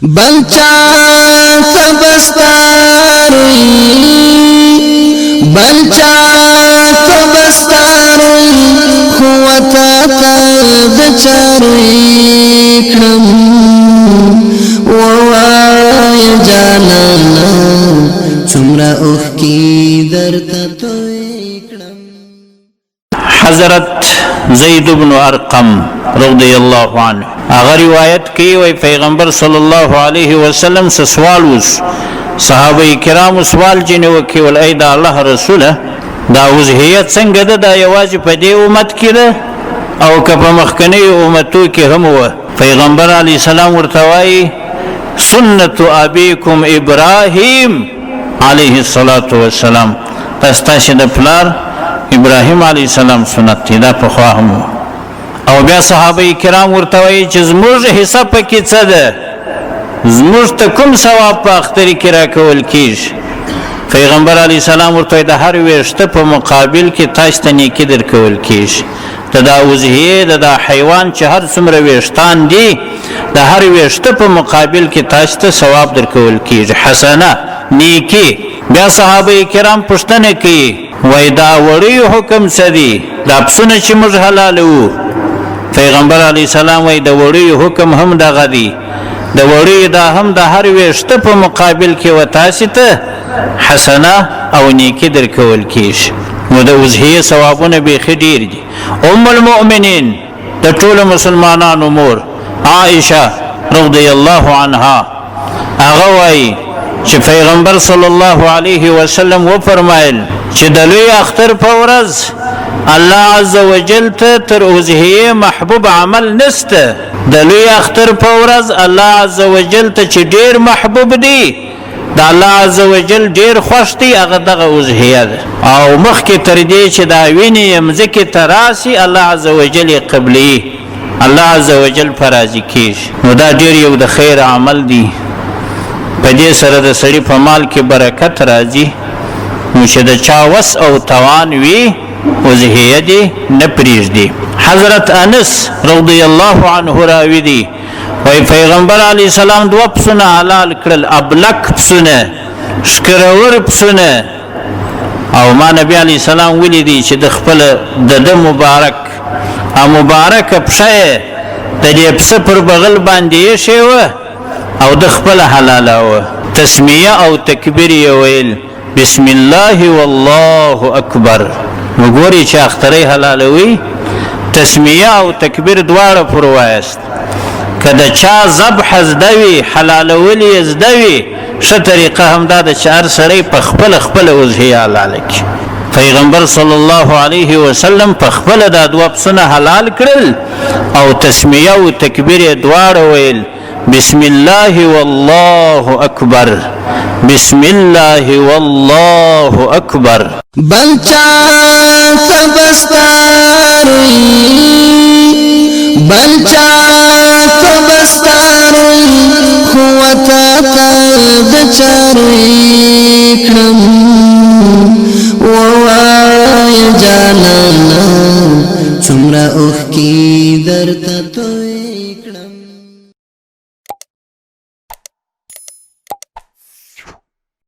بلچا تبستاروی بلچا تبستاروی خوتا تبچاروی کم ووای جانانا چمرا اخکی درتا توی کم. حضرت زید بن ارقم رضی اللہ عنہ اگر روایت کی وی پیغمبر صلی اللہ علیہ وسلم سے سوال وس صحابہ کرام سوال جنو کی ول ایدا الله رسوله دا وزهیت څنګه دا یواز په دې امت کې ده او کله مخکنی امتو کې هم و پیغمبر علی السلام ورتوای سنت ابيكم ابراهيم علیه الصلاة والسلام تاسو د پلار ابراهيم علیه السلام سنت دا په خوا هم او بیا صحابه کرام ورتوي چې زموږ حصہ پکې څه ده زموږ ته کوم ثواب په اختر کې راکول کیږي پیغمبر علی السلام ورته د هر ویشته په مقابل کې تاسو ته نیکی درکول کیږي دا وزهیه دا حیوان چې هر څومره ویشتان دي د هر ویشته په مقابل کې تاسو ته ثواب درکول کیږي حسنه نیکی بیا صحابه کرام پوښتنه کوي وای دا وړي حکم سدي دا پسونه چې موږ حلال وو پیغمبر علی السلام وای د وړي حکم هم دغه دی د وړي دا هم د هر ویشته په مقابل کې وتاسته حسنه او نیکی درکول کیږي نو د وزهیه ثوابونه به خډیر دي ام المؤمنین د ټول مسلمانانو مور عائشه رضی الله عنها هغه وای چې پیغمبر صلی الله علیه وسلم و فرمایل چې د لوی اختر په ورځ الله عز وجل ته تر وزهیه محبوب عمل نسته د لوی اختر په ورځ الله عز وجل ته چې ډیر محبوب دی د الله عز وجل ډیر خوښ دی هغه دغه وزهیه ده او مخکې تر دې چې دا ویني مزکه تراسي الله عز وجل قبلي الله عز وجل فرازي کیږي نو دا ډیر یو د خیر عمل دی په دې سره د سړي په مال کې برکت راځي نو چې د چا وس او توان وي وزهیه دی نپریز دی حضرت انس رضی الله عنه راوی دی وی پیغمبر علی السلام دو پسونه حلال کړل ابلک پسونه شکرور پسونه او ما نبی علی السلام ویلی دی چې د خپل د مبارک مبارک پښه د دې پس پر بغل باندې شوه او د خپل حلاله و تسمیه او تکبیر ویل بسم الله والله اکبر وګوري چې اخترې حلالوي تسمیه او تکبیر دواړه پروایست کله چا ذبح زدوي حلالولي زدوي ش طریقه هم دا د چار سره په خپل وزهیه حلالک پیغمبر صلی الله علیه وسلم په خپل د دوه پسنه حلال کړل او تسمیه او تکبیر دواړه ویل بسم الله والله اکبر بسم الله والله اکبر بلچا تبستاروی بلچا تبستاروی خوتا تبچاروی